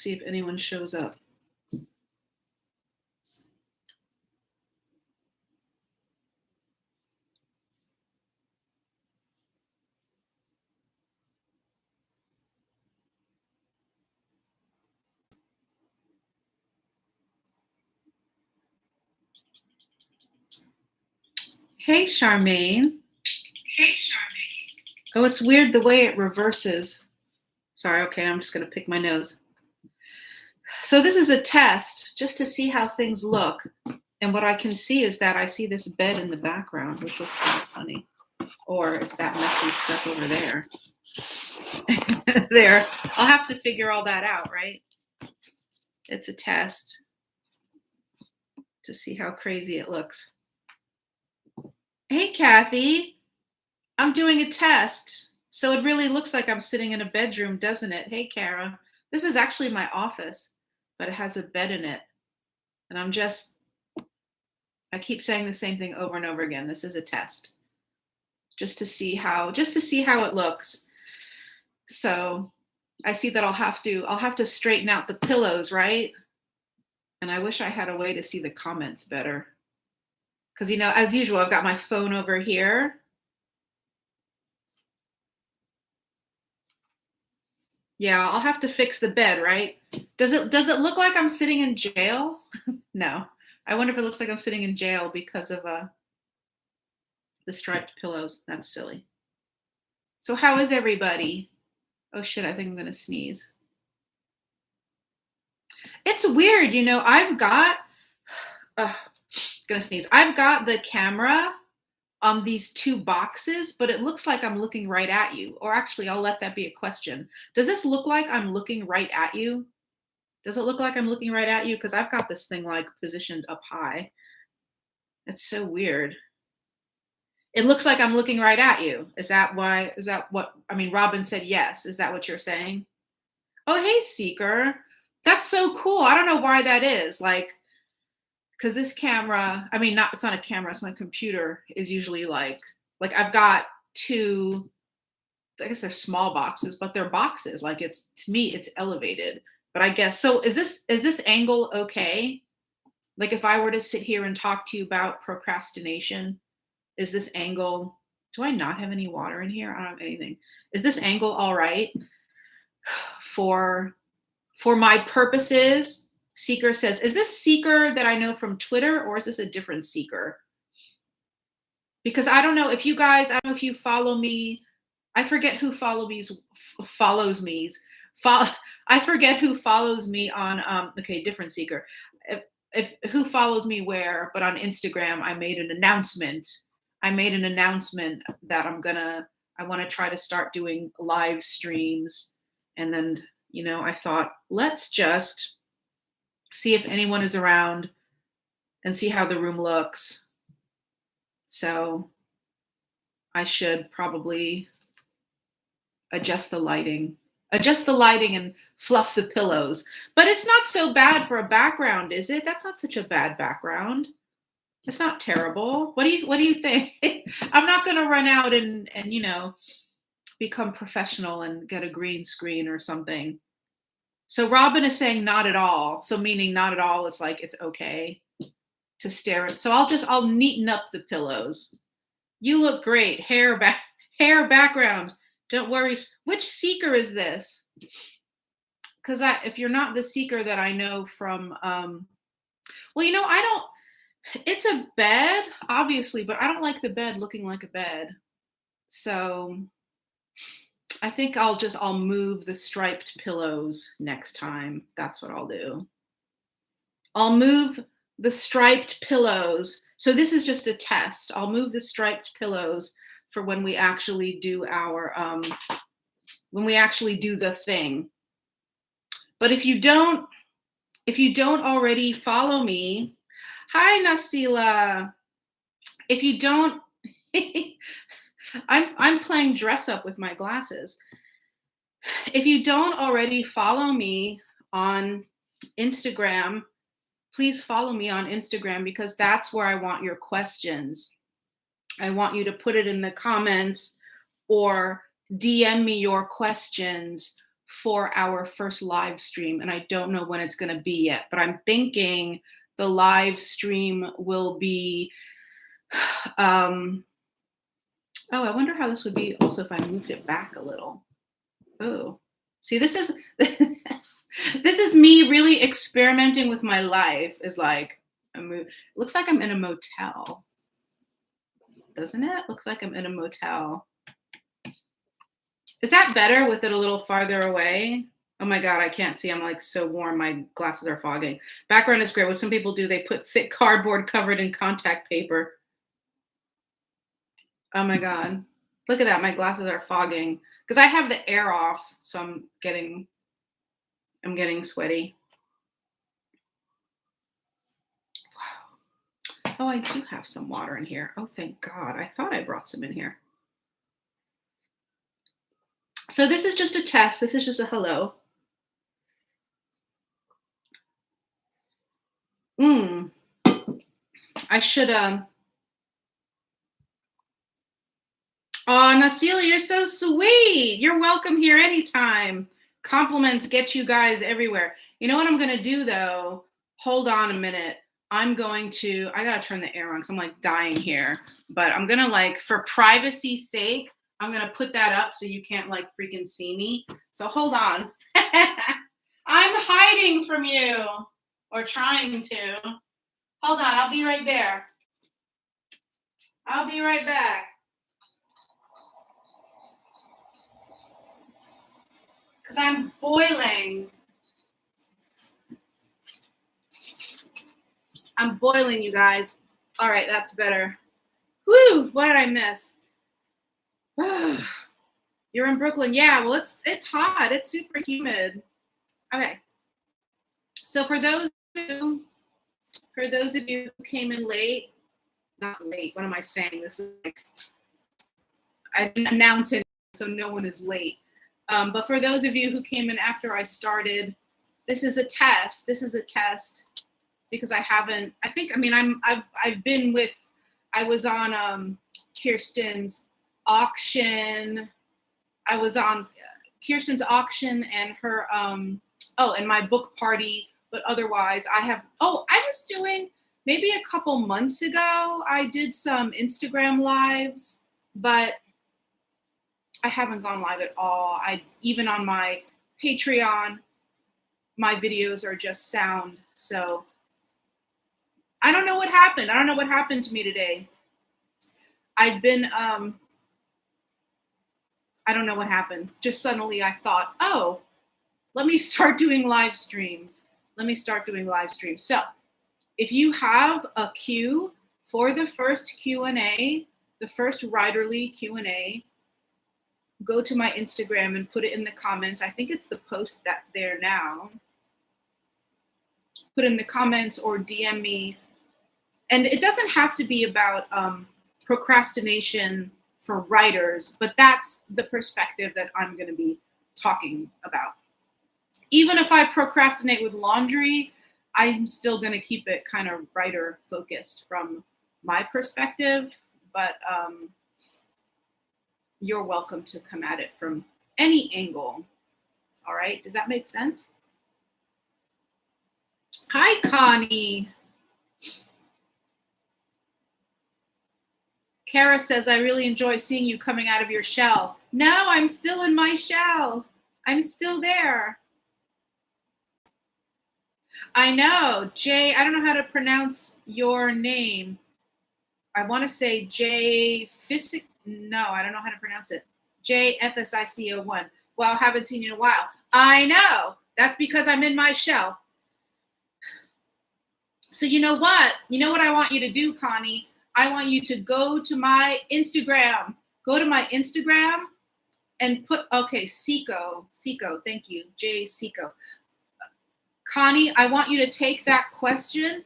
see if anyone shows up. Hey, Charmaine. Hey, Charmaine. Oh, it's weird the way it reverses. Sorry, okay, I'm just going to pick my nose. So this is a test just to see how things look. And what I can see is that I see this bed in the background, which looks kind of funny. Or it's that messy stuff over there. There. I'll have to figure all that out, right? It's a test to see how crazy it looks. Hey, Kathy. I'm doing a test. So it really looks like I'm sitting in a bedroom, doesn't it? Hey, Kara. This is actually my office, but it has a bed in it. And I keep saying the same thing over and over again. This is a test. Just to see how it looks. So I see that I'll have to straighten out the pillows, right? And I wish I had a way to see the comments better. Because, you know, as usual, I've got my phone over here. Yeah, I'll have to fix the bed, right? Does it look like I'm sitting in jail? No. I wonder if it looks like I'm sitting in jail because of the striped pillows. That's silly. So how is everybody? Oh shit, I think I'm gonna sneeze. It's weird, you know, I've got the camera on these two boxes, but it looks like I'm looking right at you. Or actually, I'll let that be a question. Does this look like I'm looking right at you? Does it look like I'm looking right at you? Because I've got this thing like positioned up high. It's so weird. It looks like I'm looking right at you. Is that what, I mean, Robin said yes. Is that what you're saying? Oh, hey, Seeker. That's so cool. I don't know why that is. Like, because this camera, I mean, it's not a camera, it's my computer, is usually like I've got two, I guess they're small boxes, but they're boxes. Like to me, it's elevated. But I guess, so is this angle okay? Like if I were to sit here and talk to you about procrastination, is this angle, do I not have any water in here? I don't have anything. Is this angle all right for my purposes? Seeker says, is this Seeker that I know from Twitter, or is this a different Seeker? Because I don't know if you guys, I don't know if you follow me. I forget who follows me. I forget who follows me on, okay, different Seeker. If who follows me where, but on Instagram, I made an announcement that I want to try to start doing live streams. And then, you know, I thought, let's just see if anyone is around and see how the room looks. So I should probably adjust the lighting and fluff the pillows. But it's not so bad for a background, is it? That's not such a bad background. It's not terrible. What do you think? I'm not going to run out and you know, become professional and get a green screen or something. So Robin is saying not at all. So meaning not at all, it's like it's okay to stare at. So I'll neaten up the pillows. You look great. Hair background. Don't worry. Which Seeker is this? Because if you're not the Seeker that I know from, well, you know, it's a bed, obviously, but I don't like the bed looking like a bed. So I think I'll move the striped pillows next time. That's what I'll do. I'll move the striped pillows. So this is just a test. I'll move the striped pillows for when we actually do the thing. But if you don't already follow me, hi Nasila. If you don't, I'm playing dress up with my glasses. If you don't already follow me on Instagram, please follow me on Instagram, because that's where I want your questions. I want you to put it in the comments or DM me your questions for our first live stream, and I don't know when it's going to be yet, but I'm thinking the live stream will be oh, I wonder how this would be also if I moved it back a little. Oh, see, this is this is me really experimenting with my life. Is like looks like I'm in a motel, doesn't it? Looks like I'm in a motel. Is that better with it a little farther away? Oh my God, I can't see. I'm like so warm. My glasses are fogging. Background is great. What some people do, they put thick cardboard covered in contact paper. Oh my God. Look at that. My glasses are fogging because I have the air off. So I'm getting sweaty. Wow. Oh, I do have some water in here. Oh, thank God. I thought I brought some in here. So this is just a test. This is just a hello. I should, oh, Nasila, you're so sweet. You're welcome here anytime. Compliments get you guys everywhere. You know what I'm going to do though? Hold on a minute. I gotta turn the air on because I'm like dying here. But I'm gonna like, for privacy's sake, I'm gonna put that up so you can't like freaking see me. So hold on. I'm hiding from you, or trying to. Hold on, I'll be right there. I'll be right back. Because I'm boiling. I'm boiling, you guys. All right, that's better. Woo, what did I miss? You're in Brooklyn. Yeah, well, it's hot. It's super humid. Okay. So for those of you who came in late, not late, what am I saying? This is like, I didn't announce it, so no one is late. But for those of you who came in after I started, this is a test. This is a test because I was on Kirsten's auction. I was on Kirsten's auction and her, and my book party. But otherwise, I was doing, maybe a couple months ago, I did some Instagram lives, but I haven't gone live at all. Even on my Patreon, my videos are just sound. So I don't know what happened. I don't know what happened to me today. I've been, I don't know what happened. Just suddenly I thought, oh, let me start doing live streams. So if you have a cue for the first Q&A, the first Writerly Q&A, go to my Instagram and put it in the comments. I think it's the post that's there now. Put in the comments or DM me. And it doesn't have to be about procrastination for writers, but that's the perspective that I'm going to be talking about. Even if I procrastinate with laundry, I'm still going to keep it kind of writer focused from my perspective, but you're welcome to come at it from any angle. All right, does that make sense? Hi, Connie. Kara says, I really enjoy seeing you coming out of your shell. No, I'm still in my shell. I'm still there. I know, Jay, I don't know how to pronounce your name. I want to say Jay Fisic. No, I don't know how to pronounce it. JFSICO1. Well, haven't seen you in a while. I know. That's because I'm in my shell. So you know what? You know what I want you to do, Connie? I want you to go to my Instagram. Go to my Instagram and put, okay, Seco, thank you, Jay Seco. Connie, I want you to take that question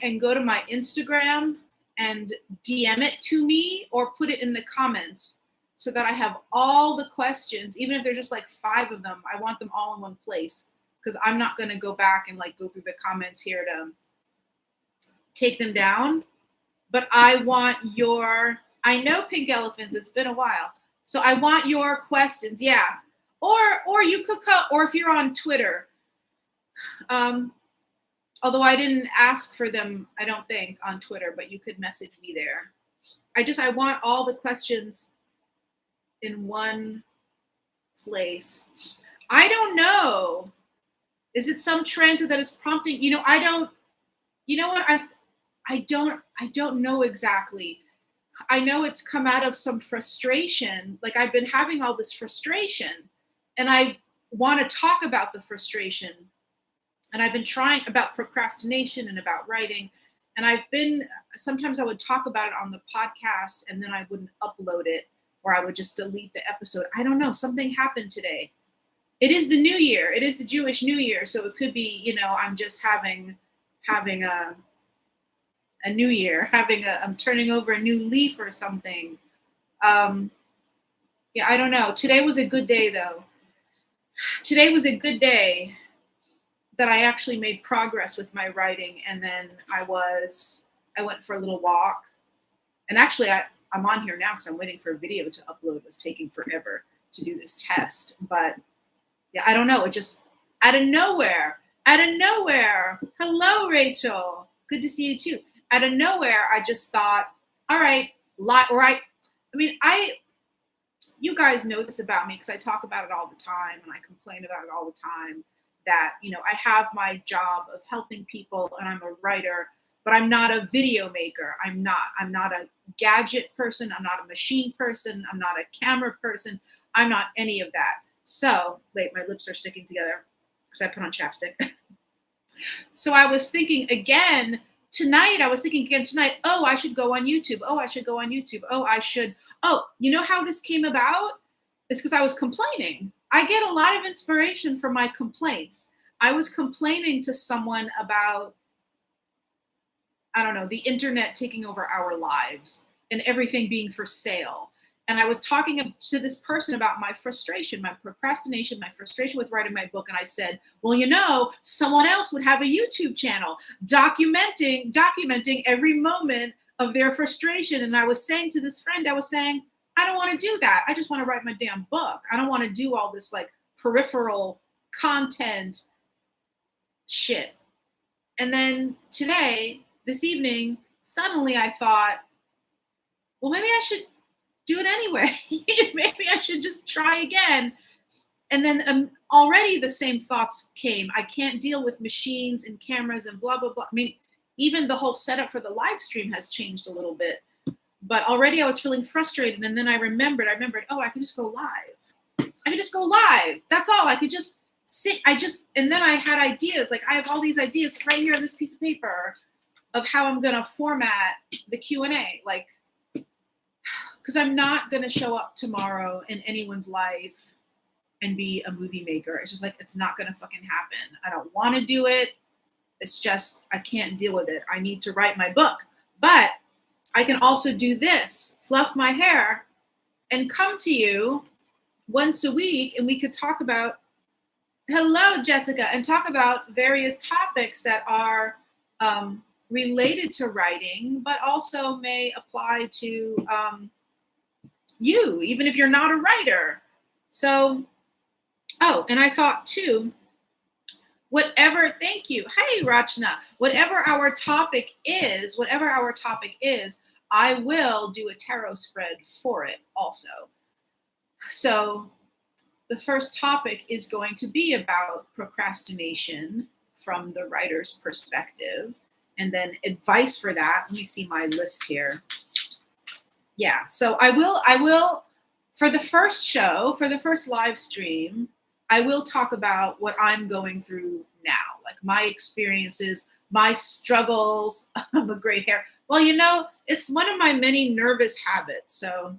and go to my Instagram and DM it to me or put it in the comments so that I have all the questions, even if there's just like 5 of them, I want them all in one place because I'm not going to go back and like go through the comments here to take them down. But I want I know Pink Elephants, it's been a while. So I want your questions. Yeah. or you could come, or if you're on Twitter, although I didn't ask for them, I don't think, on Twitter, but you could message me there. I want all the questions in one place. I don't know. Is it some transit that is prompting? You know what? I don't know exactly. I know it's come out of some frustration. Like I've been having all this frustration and I want to talk about the frustration. And I've been trying about procrastination and about writing. And sometimes I would talk about it on the podcast and then I wouldn't upload it, or I would just delete the episode. I don't know. Something happened today. It is the new year. It is the Jewish New Year. So it could be, I'm just having a new year, I'm turning over a new leaf or something. Yeah, I don't know. Today was a good day though. Today was a good day that I actually made progress with my writing. And then I went for a little walk. And actually I'm on here now because I'm waiting for a video to upload. It was taking forever to do this test. But yeah, I don't know. It just out of nowhere. Hello, Rachel. Good to see you too. Out of nowhere, I just thought, all right, you guys know this about me because I talk about it all the time and I complain about it all the time that, I have my job of helping people and I'm a writer, but I'm not a video maker. I'm not a gadget person. I'm not a machine person. I'm not a camera person. I'm not any of that. So, wait, my lips are sticking together because I put on chapstick. So I was thinking again tonight, oh, I should go on YouTube. You know how this came about? It's because I was complaining. I get a lot of inspiration from my complaints. I was complaining to someone about, I don't know, the internet taking over our lives and everything being for sale. And I was talking to this person about my frustration, my procrastination, my frustration with writing my book. And I said, well, someone else would have a YouTube channel documenting every moment of their frustration. And I was saying to this friend, I don't want to do that. I just want to write my damn book. I don't want to do all this like peripheral content shit. And then this evening, suddenly I thought, well, maybe I should do it anyway. Maybe I should just try again. And then already the same thoughts came. I can't deal with machines and cameras and blah, blah, blah. I mean, even the whole setup for the live stream has changed a little bit. But already I was feeling frustrated. And then I remembered, oh, I can just go live. That's all. I could just sit. And then I had ideas. Like I have all these ideas right here on this piece of paper of how I'm going to format the Q&A. Like, because I'm not going to show up tomorrow in anyone's life and be a movie maker. It's just like, it's not going to fucking happen. I don't want to do it. It's just, I can't deal with it. I need to write my book. But I can also do this, fluff my hair, and come to you once a week, and we could talk about, hello, Jessica, and talk about various topics that are related to writing, but also may apply to you, even if you're not a writer. So, and I thought too, thank you. Hey, Rachna, whatever our topic is, I will do a tarot spread for it also. So the first topic is going to be about procrastination from the writer's perspective, and then advice for that. Let me see my list here. Yeah, so I will, for the first live stream, I will talk about what I'm going through now, like my experiences, my struggles of a great hair. Well, it's one of my many nervous habits, so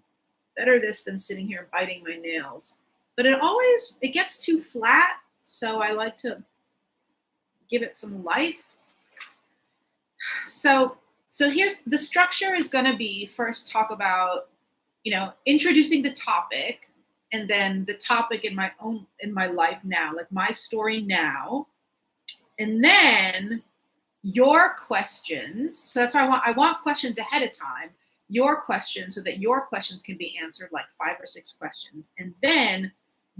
better this than sitting here biting my nails. But it gets too flat, so I like to give it some life. So here's the structure is going to be first talk about, introducing the topic, and then the topic in my life now, like my story now, and then your questions. So that's why I want questions ahead of time, your questions, so that your questions can be answered, like 5 or 6 questions, and then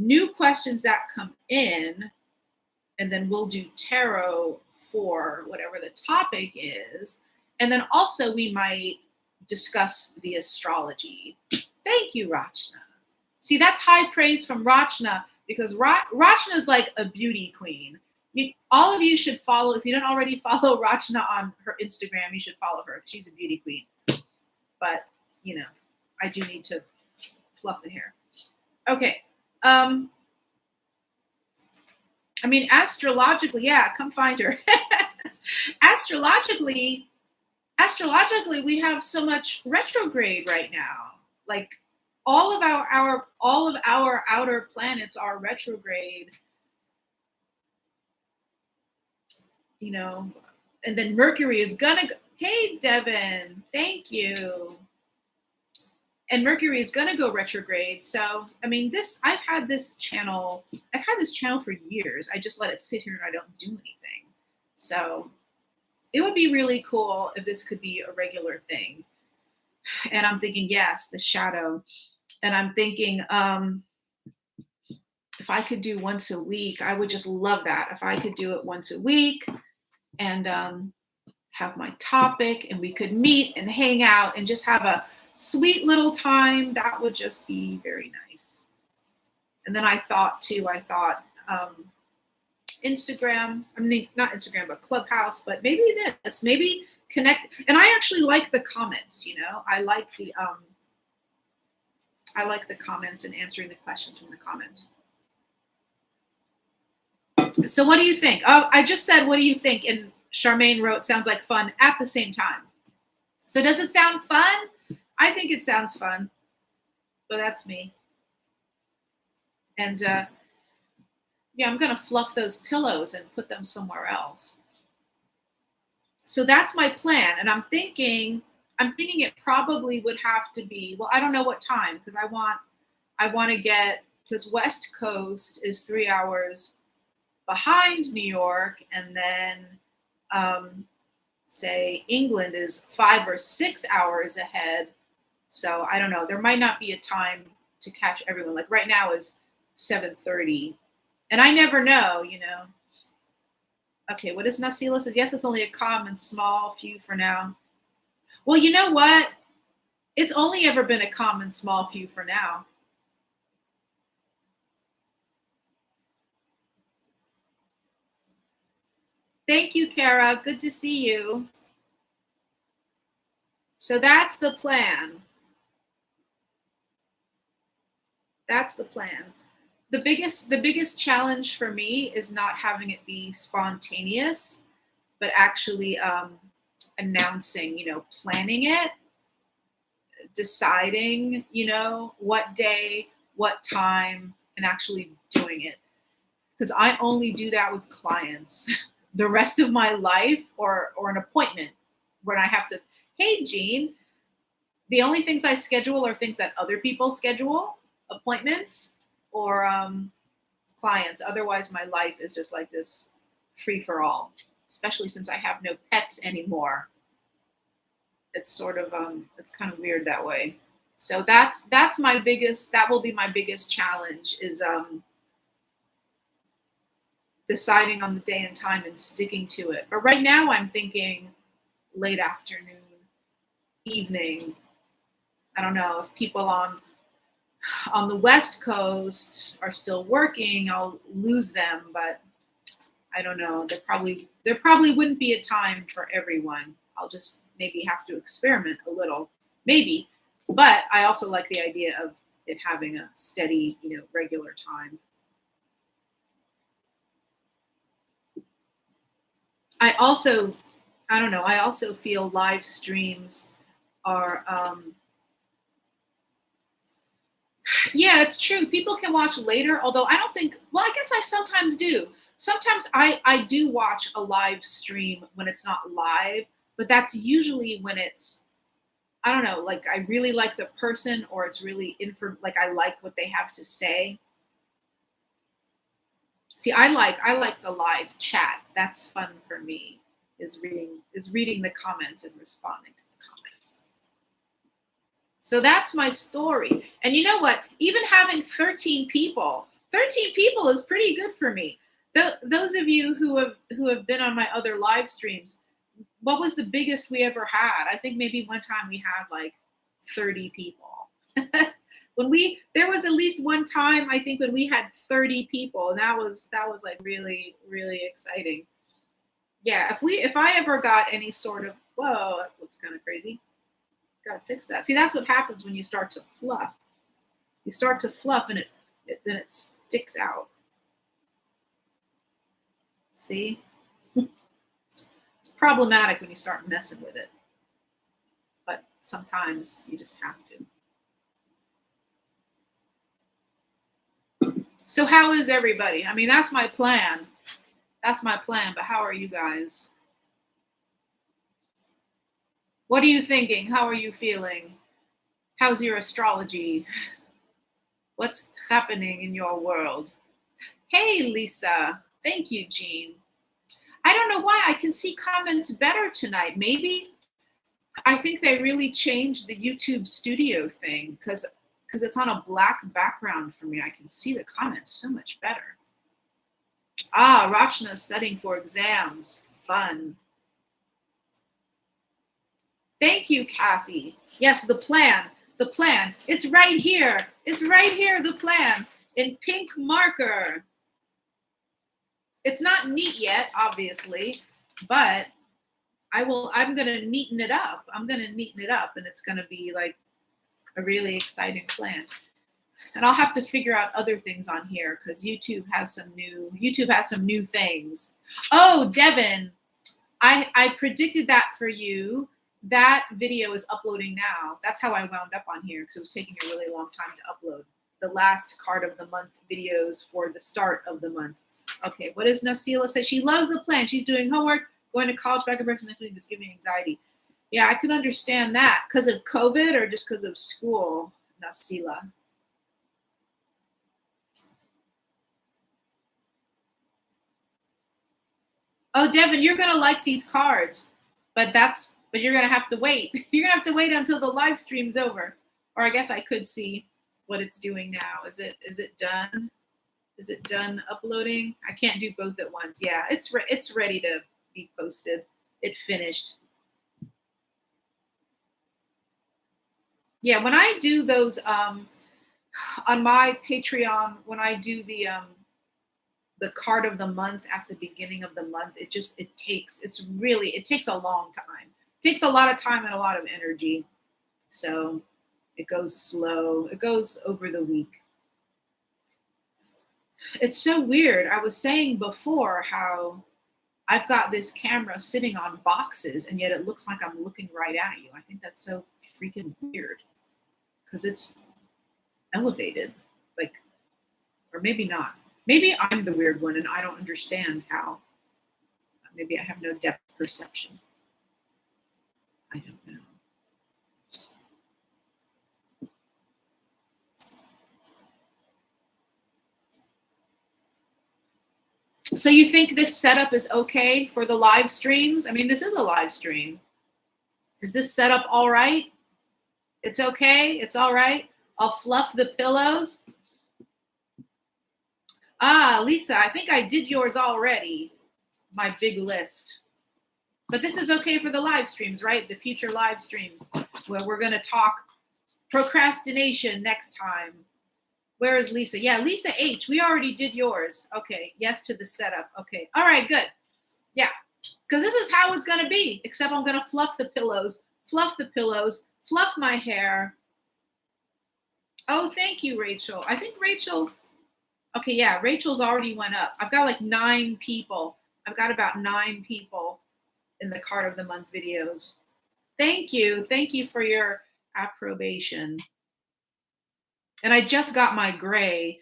new questions that come in, and then we'll do tarot for whatever the topic is. And then also we might discuss the astrology. Thank you, Rachna. See, that's high praise from Rachna, because Rachna is like a beauty queen. All of you should follow. If you don't already follow Rachna on her Instagram, you should follow her. She's a beauty queen. But, you know, I do need to fluff the hair. Okay. I mean, astrologically, yeah, come find her. Astrologically, we have so much retrograde right now. Like all of our outer planets are retrograde. You know, and then Mercury is gonna go. Hey, Devin, thank you. And Mercury is gonna go retrograde. So, I mean, I've had this channel for years. I just let it sit here and I don't do anything. So it would be really cool if this could be a regular thing. And I'm thinking, yes, the shadow. And I'm thinking, if I could do once a week, I would just love that. If I could do it once a week and have my topic, and we could meet and hang out and just have a sweet little time, that would just be very nice. And then I thought Instagram, I mean, not Instagram, but Clubhouse, but maybe connect. And I actually like the comments, you know, I like the comments and answering the questions from the comments. So what do you think? Oh, I just said, what do you think? And Charmaine wrote, sounds like fun at the same time. So does it sound fun? I think it sounds fun, but that's me. And yeah, I'm going to fluff those pillows and put them somewhere else. So that's my plan. And I'm thinking it probably would have to be, well, I don't know what time, because I want to get, because West Coast is 3 hours behind New York, and then say England is 5 or 6 hours ahead. So I don't know, there might not be a time to catch everyone. Like right now is 7:30, and I never know, you know. Okay, what is Nasila says? Yes, it's only a common small few for now. Well, you know what? It's only ever been a common small few for now. Thank you, Kara. Good to see you. So that's the plan. That's the plan. The biggest challenge for me is not having it be spontaneous, but actually announcing, you know, planning it, deciding, you know, what day, what time, and actually doing it. Because I only do that with clients. The rest of my life, or an appointment when I have to, hey, Jean, the only things I schedule are things that other people schedule, appointments or clients. Otherwise, my life is just like this free for all, especially since I have no pets anymore. It's sort of, it's kind of weird that way. So that will be my biggest challenge, is deciding on the day and time and sticking to it. But right now I'm thinking late afternoon, evening. I don't know if people on the West Coast are still working, I'll lose them, but I don't know. There probably wouldn't be a time for everyone. I'll just maybe have to experiment a little, maybe. But I also like the idea of it having a steady, you know, regular time. I also feel live streams are, yeah, it's true. People can watch later, although I don't think, well, I guess I sometimes do. Sometimes I do watch a live stream when it's not live, but that's usually when it's, I don't know, like I really like the person, or it's really like I like what they have to say. See, I like the live chat. That's fun for me, is reading the comments and responding to the comments. So that's my story. And you know what? Even having 13 people 13 people is pretty good for me. Those of you who have been on my other live streams, what was the biggest we ever had? I think maybe one time we had like 30 people. There was at least one time, I think, when we had 30 people, and that was like really, really exciting. Yeah, if I ever got any sort of, whoa, that looks kind of crazy. Gotta fix that. See, that's what happens when you start to fluff. You start to fluff and then it sticks out. See? It's problematic when you start messing with it. But sometimes you just have to. So how is everybody? I mean, that's my plan. That's my plan, but how are you guys? What are you thinking? How are you feeling? How's your astrology? What's happening in your world? Hey, Lisa. Thank you, Jean. I don't know why I can see comments better tonight. Maybe I think they really changed the YouTube studio thing because it's on a black background for me. I can see the comments so much better. Ah, Rachna studying for exams. Fun. Thank you, Kathy. Yes, the plan. The plan. It's right here. It's right here, the plan. In pink marker. It's not neat yet, obviously, but I'm going to neaten it up. I'm going to neaten it up, and it's going to be like a really exciting plan. And I'll have to figure out other things on here because YouTube has some new things. Oh, Devin, I predicted that for you. That video is uploading now. That's how I wound up on here because it was taking a really long time to upload the last card of the month videos for the start of the month. Okay, what does Nasila say? She loves the plan. She's doing homework, going to college, back in person, next week, just giving me anxiety. Yeah, I can understand that. Because of COVID or just because of school, Nasila? Oh, Devin, you're going to like these cards. But you're going to have to wait. You're going to have to wait until the live stream's over. Or I guess I could see what it's doing now. Is it done? Is it done uploading? I can't do both at once. Yeah, it's ready to be posted. It finished. Yeah, when I do those on my Patreon, when I do the card of the month at the beginning of the month, it takes a long time. It takes a lot of time and a lot of energy. So it goes slow. It goes over the week. It's so weird. I was saying before how I've got this camera sitting on boxes and yet it looks like I'm looking right at you. I think that's so freaking weird because it's elevated, like, or maybe not. Maybe I'm the weird one and I don't understand how. Maybe I have no depth perception. I don't know. So you think this setup is okay for the live streams? I mean, this is a live stream. Is this setup all right? It's okay? It's all right? I'll fluff the pillows. Ah, Lisa, I think I did yours already. My big list. But this is okay for the live streams, right? The future live streams where we're going to talk procrastination next time. Where is Lisa? Yeah, Lisa H. We already did yours. Okay. Yes to the setup. Okay. All right, good. Yeah. Because this is how it's going to be, except I'm going to fluff the pillows, fluff my hair. Oh, thank you, Rachel. I think Rachel. Okay, yeah, Rachel's already went up. I've got like 9 people. I've got about 9 people in the card of the month videos. Thank you. Thank you for your approbation. And I just got my gray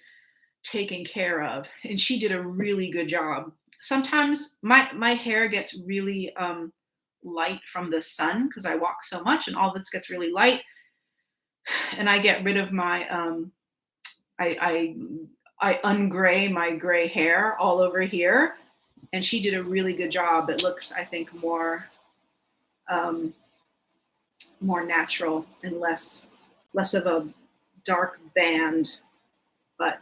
taken care of, and she did a really good job. Sometimes my hair gets really light from the sun because I walk so much and all this gets really light. And I get rid of my, I ungray my gray hair all over here. And she did a really good job. It looks, I think, more natural and less of a dark band, but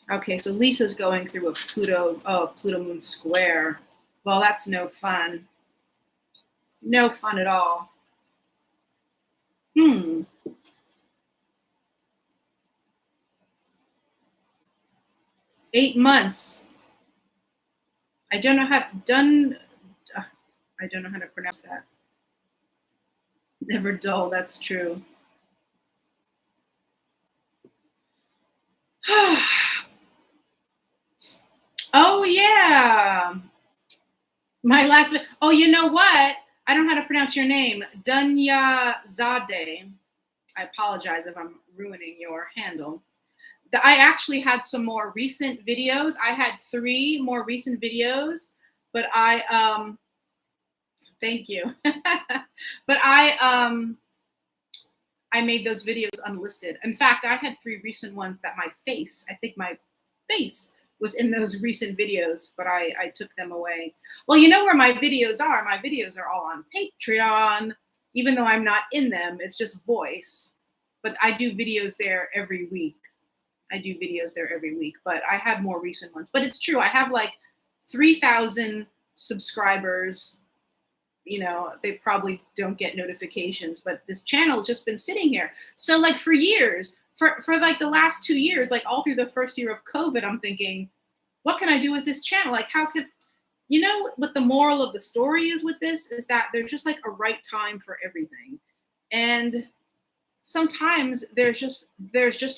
Okay, so Lisa's going through a Pluto moon square. Well, that's no fun. No fun at all. 8 months. I don't know how I don't know how to pronounce that. Never dull, that's true. Oh yeah. My last, oh, you know what? I don't know how to pronounce your name. Dunya Zadeh. I apologize if I'm ruining your handle. I actually had some more recent videos. I had 3 more recent videos, but thank you. But I made those videos unlisted. In fact, I had 3 recent ones that I think my face was in those recent videos, but I took them away. Well, you know where my videos are? My videos are all on Patreon, even though I'm not in them. It's just voice. But I do videos there every week. But I had more recent ones. But it's true. I have like 3,000 subscribers. You know, they probably don't get notifications, but this channel has just been sitting here. So like for years, for like the last 2 years, like all through the first year of COVID, I'm thinking, what can I do with this channel? Like how could, you know, what the moral of the story is with this is that there's just like a right time for everything. And sometimes there's just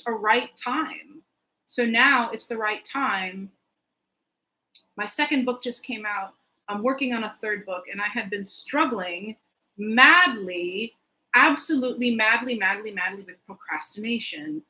a right time. So now it's the right time. My second book just came out. I'm working on a third book, and I had been struggling madly, absolutely madly with procrastination.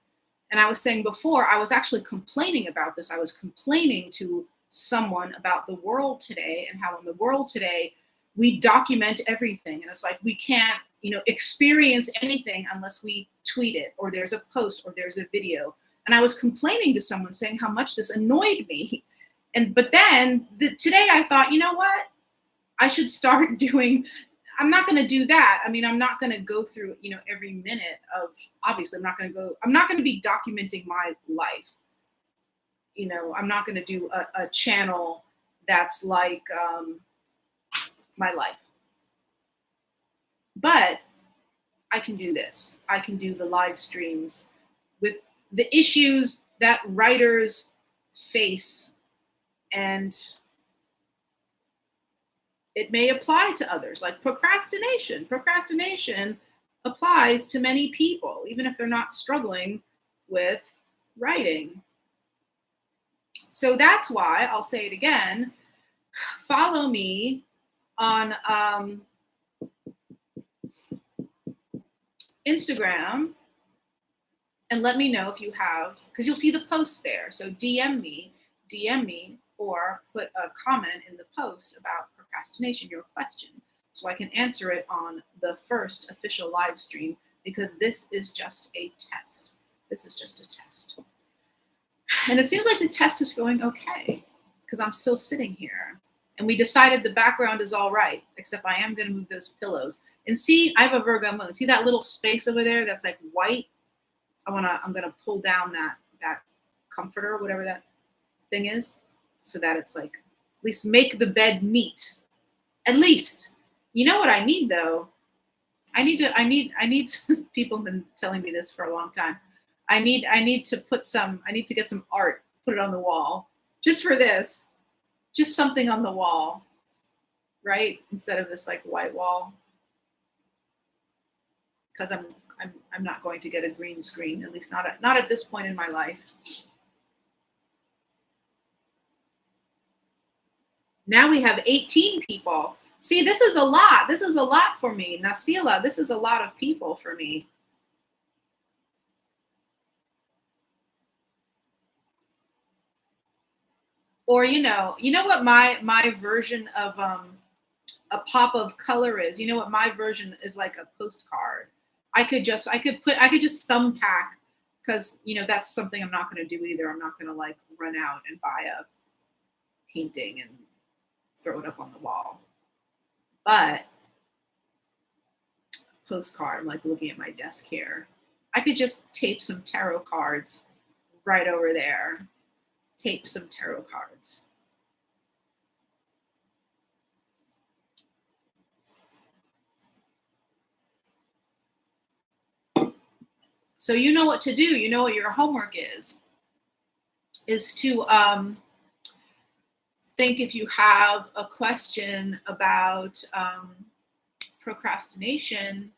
And I was saying before, I was actually complaining about this. I was complaining to someone about the world today and how in the world today we document everything. And it's like we can't, you know, experience anything unless we tweet it or there's a post or there's a video. And I was complaining to someone saying how much this annoyed me. But then today I thought, you know what? I should start doing, I'm not going to do that. I mean, I'm not going to go through, you know, every minute of, obviously I'm not going to be documenting my life. You know, I'm not going to do a channel that's like my life. But I can do this. I can do the live streams with the issues that writers face, and it may apply to others, like procrastination. Procrastination applies to many people, even if they're not struggling with writing. So that's why, I'll say it again, follow me on Instagram and let me know if you have, because you'll see the post there. So DM me, or put a comment in the post about procrastination, your question, so I can answer it on the first official live stream, because this is just a test. This is just a test. And it seems like the test is going okay, because I'm still sitting here. And we decided the background is all right, except I am going to move those pillows. And see, I have a Virgo moon. See that little space over there that's like white? I'm gonna pull down that comforter, whatever that thing is, so that it's like, at least make the bed neat. At least. You know what I need though? I need people have been telling me this for a long time. I need to get some art, put it on the wall. Just for this. Just something on the wall. Right? Instead of this like white wall. Because I'm not going to get a green screen, at least not at this point in my life. Now we have 18 people. See, this is a lot. This is a lot for me. Nasila, this is a lot of people for me. Or you know what my version of a pop of color is. You know what my version is, like a postcard. I could just thumbtack, because you know that's something I'm not going to do either. I'm not going to like run out and buy a painting and throw it up on the wall. But postcard, I'm like looking at my desk here. I could just tape some tarot cards right over there. tape some tarot cards. So you know what to do. You know what your homework is to think if you have a question about procrastination,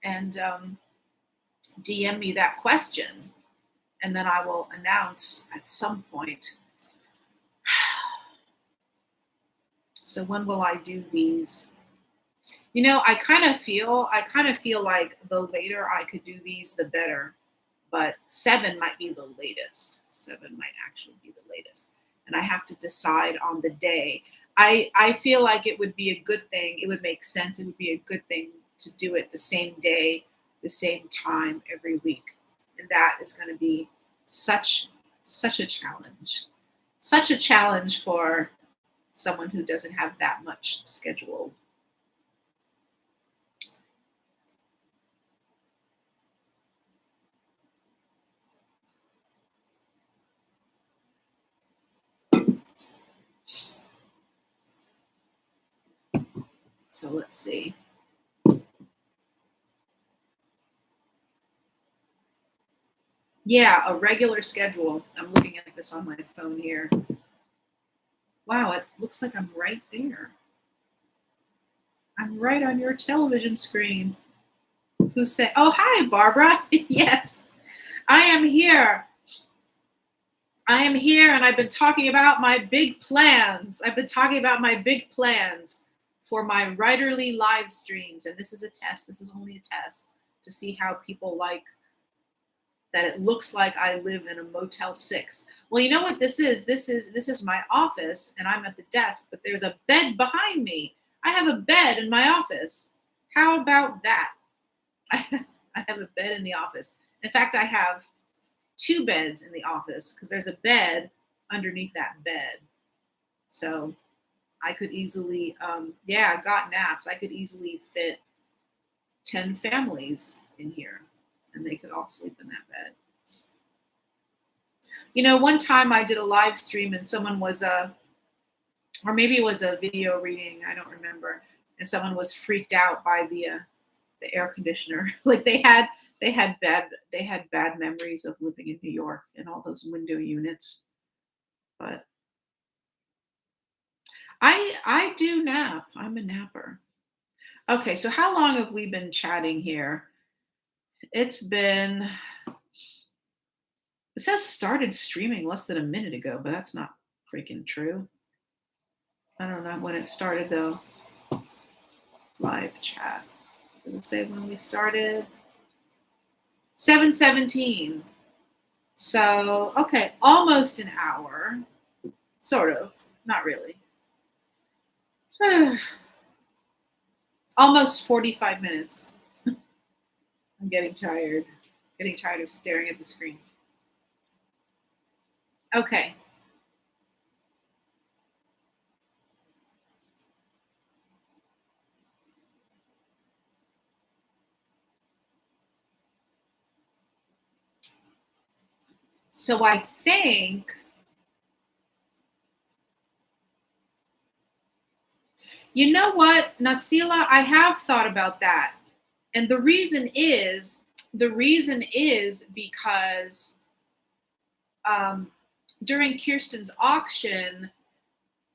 and DM me that question, and then I will announce at some point. So when will I do these? You know, I kind of feel like the later I could do these, the better. But 7 might be the latest. 7 might actually be the latest. And I have to decide on the day. I feel like it would be a good thing. It would make sense. It would be a good thing to do it the same day, the same time every week. And that is going to be such a challenge. Such a challenge for someone who doesn't have that much scheduled. So let's see. Yeah, a regular schedule. I'm looking at this on my phone here. Wow, it looks like I'm right there. I'm right on your television screen. Who said, oh, hi, Barbara. Yes, I am here. I am here, and I've been talking about my big plans. I've been talking about my big plans for my writerly live streams. And this is a test. This is only a test to see how people like that it looks like I live in a Motel 6. Well, you know what this is? This is my office, and I'm at the desk, but there's a bed behind me. I have a bed in my office. How about that? I have a bed in the office. In fact, I have 2 beds in the office because there's a bed underneath that bed. So I could easily, I got naps. I could easily fit 10 families in here, and they could all sleep in that bed. You know, one time I did a live stream and someone was or maybe it was a video reading, I don't remember, and someone was freaked out by the air conditioner. Like they had bad memories of living in New York and all those window units. But I do nap. I'm a napper. Okay, so how long have we been chatting here? It says started streaming less than a minute ago, but that's not freaking true. I don't know when it started though. Live chat. Does it say when we started? 7:17. So, okay, almost an hour. Sort of. Not really. Almost 45 minutes. I'm getting tired. Getting tired of staring at the screen. Okay. So I think, you know what, Nasila, I have thought about that. And the reason is because during Kirsten's auction,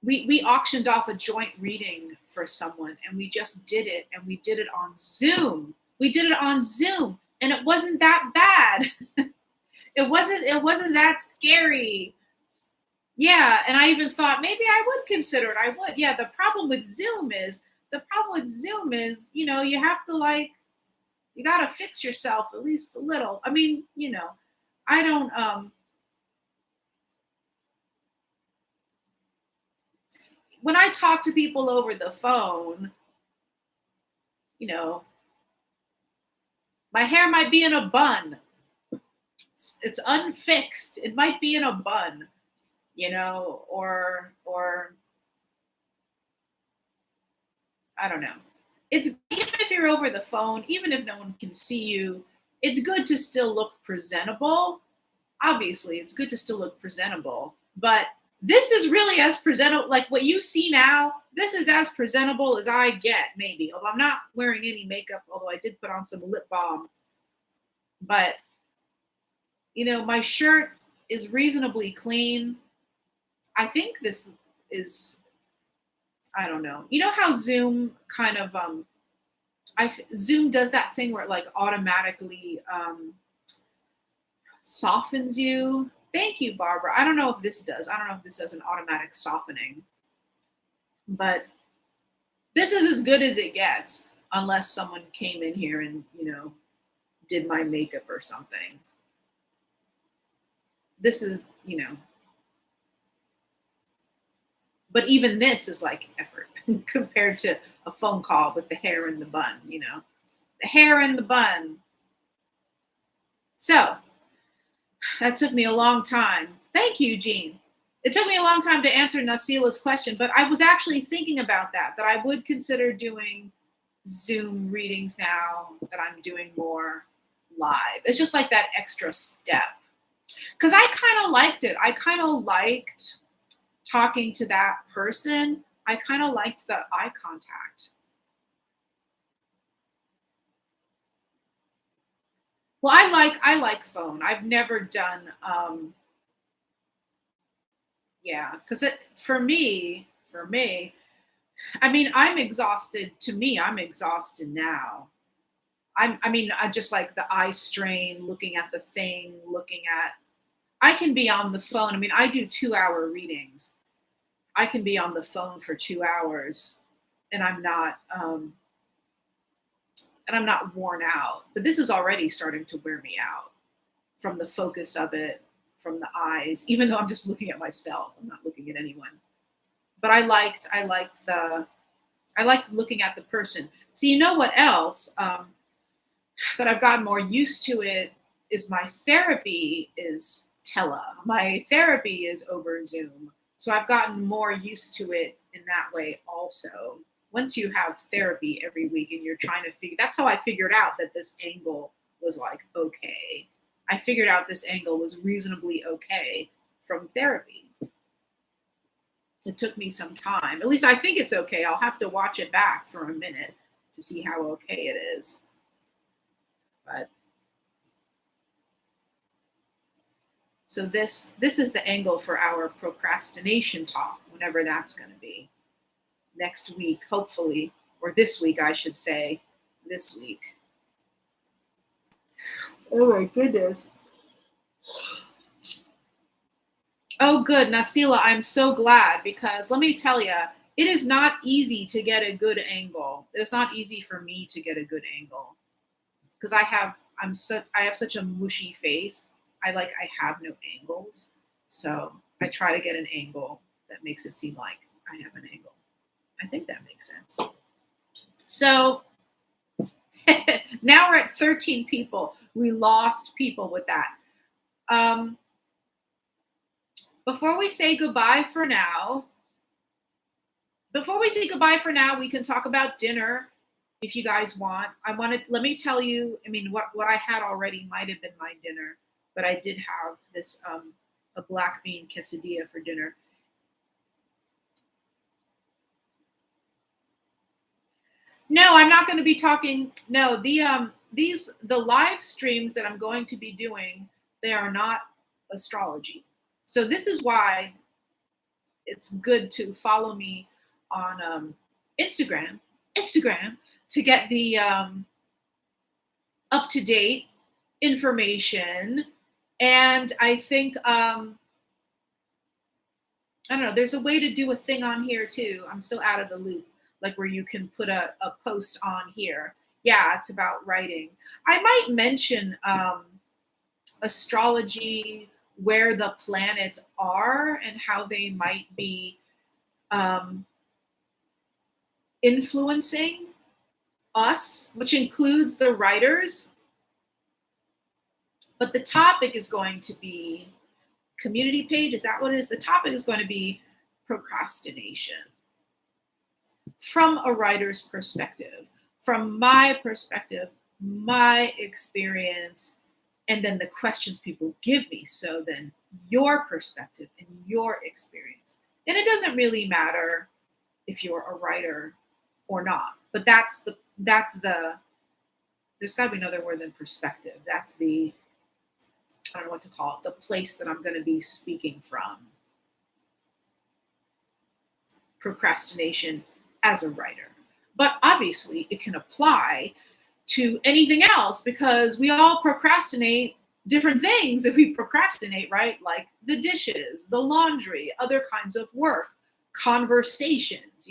we auctioned off a joint reading for someone, and we just did it, and we did it on Zoom. We did it on Zoom, and it wasn't that bad. It wasn't that scary. Yeah, and I even thought maybe I would consider it. I would. Yeah, the problem with Zoom is, you know, you have to you got to fix yourself at least a little. I mean, you know, I don't when I talk to people over the phone, you know, my hair might be in a bun. It's unfixed. It might be in a bun, you know, or I don't know. it's, even if you're over the phone, even if no one can see you, it's good to still look presentable. Obviously, it's good to still look presentable, but this is really as presentable, like what you see now, this is as presentable as I get, maybe. Although I'm not wearing any makeup, although I did put on some lip balm. But, you know, my shirt is reasonably clean. I think this is, I don't know. You know how Zoom kind of, Zoom does that thing where it like automatically softens you. Thank you, Barbara. I don't know if this does. I don't know if this does an automatic softening, but this is as good as it gets, unless someone came in here and, you know, did my makeup or something. This is, you know, but even this is like effort compared to a phone call with the hair in the bun, you know, the hair in the bun. So that took me a long time. Thank you, Jean. It took me a long time to answer Nasila's question, but I was actually thinking about that I would consider doing Zoom readings now that I'm doing more live. It's just like that extra step. Because I kind of liked it. I kind of liked talking to that person. I kind of liked the eye contact. Well, I like phone. I've never done yeah, because for me, I mean, I'm exhausted. To me, I'm exhausted now. I just like the eye strain, looking at the thing, I can be on the phone. I mean, I do 2-hour readings. I can be on the phone for 2 hours and I'm not worn out. But this is already starting to wear me out from the focus of it, from the eyes, even though I'm just looking at myself. I'm not looking at anyone. But I liked looking at the person. So you know what else that I've gotten more used to it is my therapy is my therapy is over Zoom. So I've gotten more used to it in that way also. Once you have therapy every week and you're trying to figure, that's how I figured out that this angle was like, okay. I figured out this angle was reasonably okay from therapy. It took me some time. At least I think it's okay. I'll have to watch it back for a minute to see how okay it is. But so this is the angle for our procrastination talk, whenever that's going to be. Next week, hopefully, or this week, I should say, this week. Oh my goodness. Oh, good, Nasila, I'm so glad, because let me tell you, it is not easy to get a good angle. It's not easy for me to get a good angle because I have such a mushy face. I have no angles. So I try to get an angle that makes it seem like I have an angle. I think that makes sense. So now we're at 13 people. We lost people with that. Before we say goodbye for now, we can talk about dinner if you guys want. Let me tell you, I mean, what I had already might have been my dinner, but I did have this, a black bean quesadilla for dinner. No, I'm not going to be talking. No, the live streams that I'm going to be doing, they are not astrology. So this is why it's good to follow me on Instagram to get the up-to-date information. And I think I don't know, there's a way to do a thing on here too. I'm still out of the loop, like where you can put a post on here. Yeah, it's about writing. I might mention astrology, where the planets are and how they might be influencing us, which includes the writers. But the topic is going to be community page. Is that what it is? The topic is going to be procrastination from a writer's perspective. from my perspective, my experience, and then the questions people give me. So then your perspective and your experience. And it doesn't really matter if you're a writer or not, but that's the there's got to be another word than perspective. That's the, I don't know what to call it, the place that I'm going to be speaking from. Procrastination as a writer. But obviously, it can apply to anything else because we all procrastinate different things if we procrastinate, right? Like the dishes, the laundry, other kinds of work, conversations,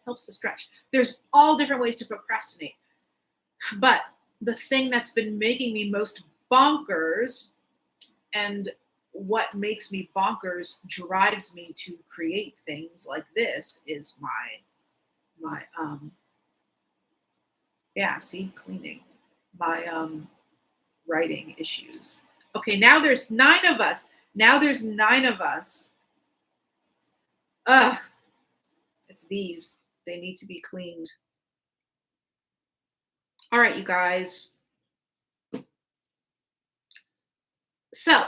helps to stretch. There's all different ways to procrastinate. But the thing that's been making me most bonkers, and what makes me bonkers drives me to create things like this, is cleaning, my writing issues. Okay, now there's 9 of us. It's these. They need to be cleaned. All right, you guys. So,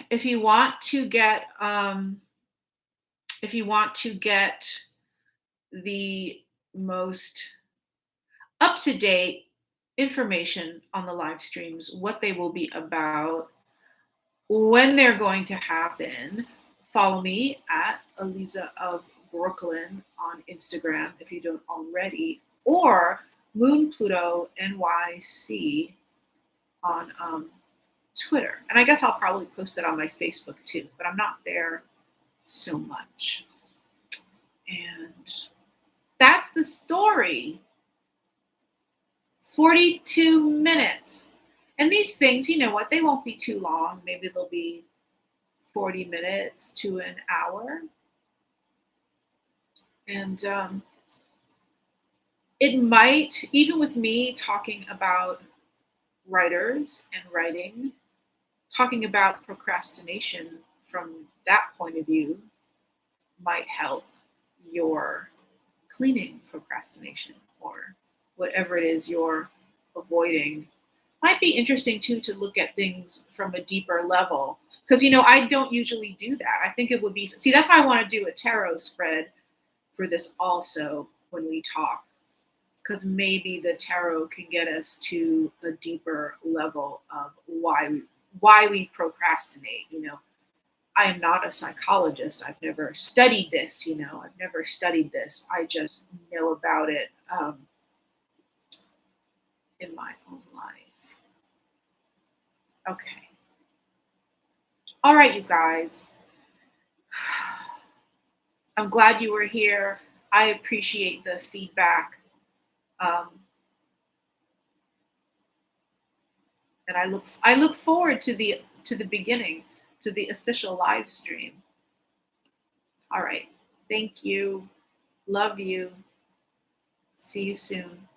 if you want to get the most up-to-date information on the live streams, what they will be about, when they're going to happen, follow me at Aliza of Brooklyn on Instagram if you don't already, or Moon Pluto NYC on Twitter. And I guess I'll probably post it on my Facebook too, but I'm not there so much. And that's the story. 42 minutes. And these things, you know what, they won't be too long. Maybe they'll be 40 minutes to an hour. And it might, even with me talking about writers and writing, talking about procrastination from that point of view might help your cleaning procrastination or whatever it is you're avoiding. Might be interesting too to look at things from a deeper level, because I don't usually do that. I think it would be, that's why I want to do a tarot spread for this also when we talk, because maybe the tarot can get us to a deeper level of why we procrastinate. I am not a psychologist. I've never studied this. I just know about it in my own life. Okay. All right, you guys. I'm glad you were here. I appreciate the feedback. And I look forward to the beginning, to the official live stream. All right. Thank you. Love you. See you soon.